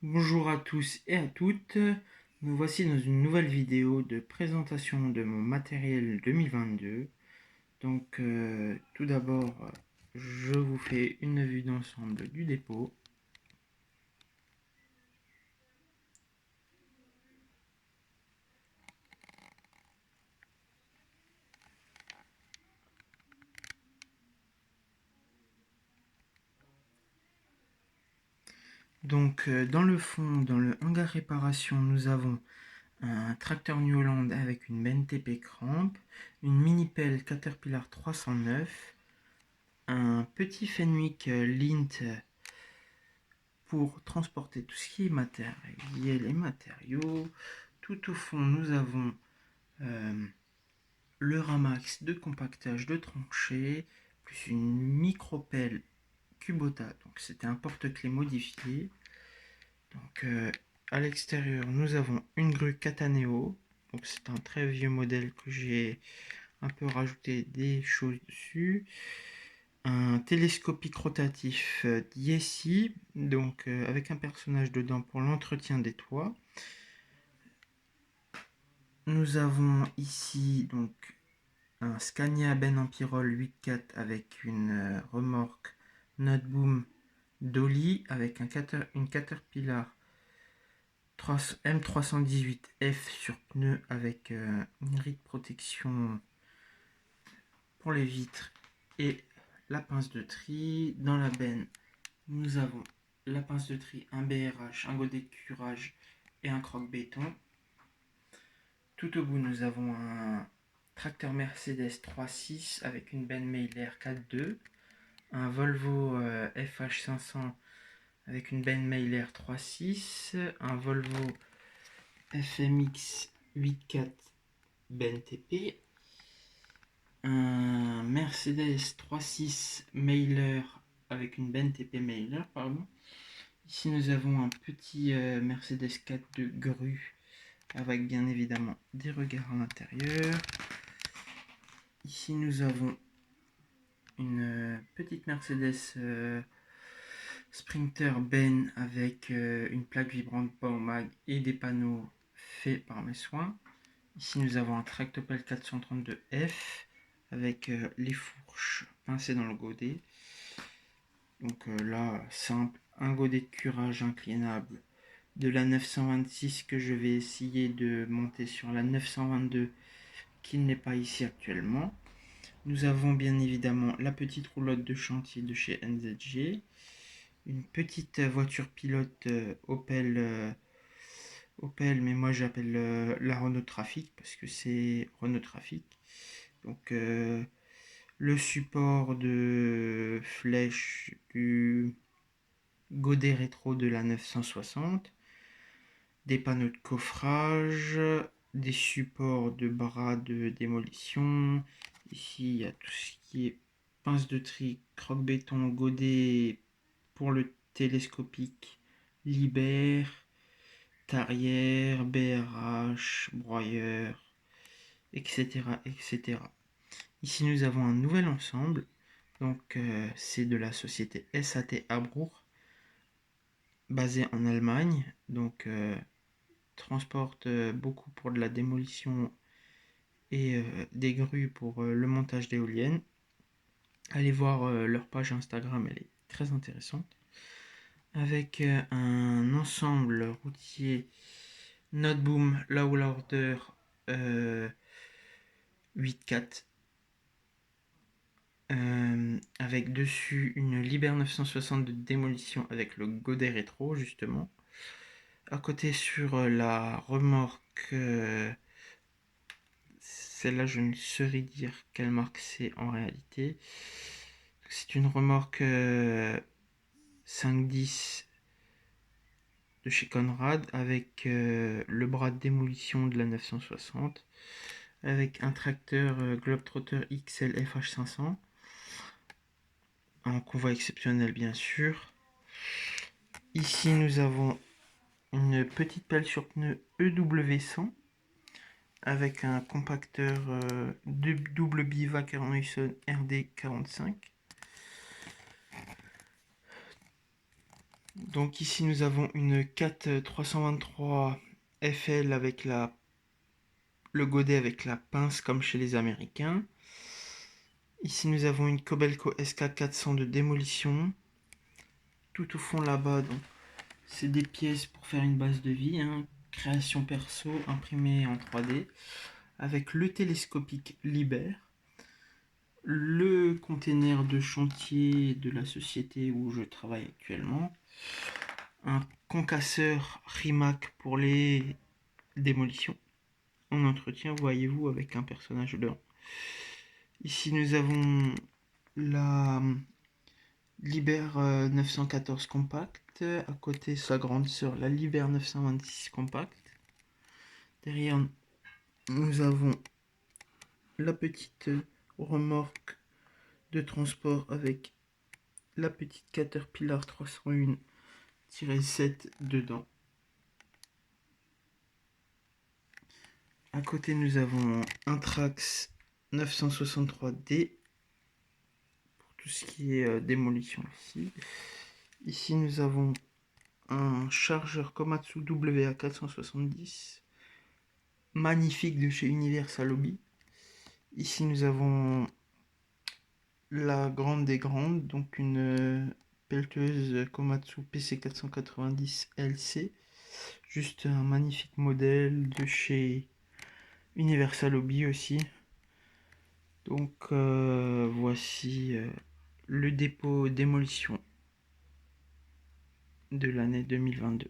Bonjour à tous et à toutes, nous voici dans une nouvelle vidéo de présentation de mon matériel 2022. Donc tout d'abord, je vous fais une vue d'ensemble du dépôt. Donc dans le fond, dans le hangar réparation, nous avons un tracteur New Holland avec une benne TP cramp, une mini pelle Caterpillar 309, un petit Fenwick Lint pour transporter tout ce qui est matériel et matériaux. Tout au fond, nous avons le ramax de compactage de tranchées, plus une micro-pelle Kubota, donc c'était un porte-clés modifié. Donc à l'extérieur, nous avons une grue Cataneo, donc c'est un très vieux modèle que j'ai un peu rajouté des choses dessus. Un télescopique rotatif d'Yessi, donc avec un personnage dedans pour l'entretien des toits. Nous avons ici donc un Scania Ben en Pyrrole 8.4 avec une remorque Noteboom Dolly avec une Caterpillar M318F sur pneu avec une grille de protection pour les vitres et la pince de tri. Dans la benne, nous avons la pince de tri, un BRH, un godet de curage et un croque-béton. Tout au bout, nous avons un tracteur Mercedes 3.6 avec une benne Mailer 4.2, un Volvo FH500 avec une benne Mailer 3.6, un Volvo FMX 8.4 benne TP, un Mercedes 3.6 Mailer avec une benne TP Mailer, pardon. Ici nous avons un petit Mercedes 4.2 grue avec bien évidemment des regards à l'intérieur. Ici nous avons une petite Mercedes Sprinter Ben avec une plaque vibrante Baumag et des panneaux faits par mes soins. Ici nous avons un Tractopelle 432F avec les fourches pincées dans le godet. Donc là, simple, un godet de curage inclinable de la 926 que je vais essayer de monter sur la 922 qui n'est pas ici actuellement. Nous avons bien évidemment la petite roulotte de chantier de chez NZG, une petite voiture pilote Opel, mais moi j'appelle la Renault Trafic parce que c'est Renault Trafic. Donc le support de flèche du godet rétro de la 960, des panneaux de coffrage, des supports de bras de démolition. Ici, il y a tout ce qui est pince de tri, croque-béton, godet pour le télescopique, libère, tarière, BRH, broyeur, etc., etc. Ici, nous avons un nouvel ensemble. Donc, c'est de la société SAT Abruch, basée en Allemagne. Donc, transporte beaucoup pour de la démolition et des grues pour le montage d'éoliennes. Allez voir leur page Instagram, elle est très intéressante. Avec un ensemble routier Noteboom Low Order 8.4 avec dessus une Liber 960 de démolition avec le godet rétro justement. À côté sur la remorque, celle-là je ne saurais dire quelle marque c'est en réalité. C'est une remorque 510 de chez Conrad avec le bras de démolition de la 960, avec un tracteur Globetrotter XL FH500 en convoi exceptionnel bien sûr. Ici nous avons une petite pelle sur pneu EW100 avec un compacteur de double bivac Harneyson RD45. Donc ici nous avons une CAT 323 FL avec le godet avec la pince comme chez les Américains. Ici nous avons une Kobelco SK400 de démolition. Tout au fond là-bas, donc c'est des pièces pour faire une base de vie, hein. Création perso imprimée en 3D avec le télescopique Liber, le container de chantier de la société où je travaille actuellement, un concasseur Rimac pour les démolitions en entretien, voyez-vous, avec un personnage dedans. Ici nous avons la Liber 914 compact, à côté sa grande sœur la Liber 926 compact. Derrière nous avons la petite remorque de transport avec la petite Caterpillar 301-7 dedans. À côté nous avons un Trax 963D pour tout ce qui est démolition ici. Ici nous avons un chargeur Komatsu WA470 magnifique de chez Universal Hobby. Ici nous avons la grande des grandes, donc une pelleteuse Komatsu PC490 LC. Juste un magnifique modèle de chez Universal Hobby aussi. Donc voici le dépôt démolition de l'année 2022.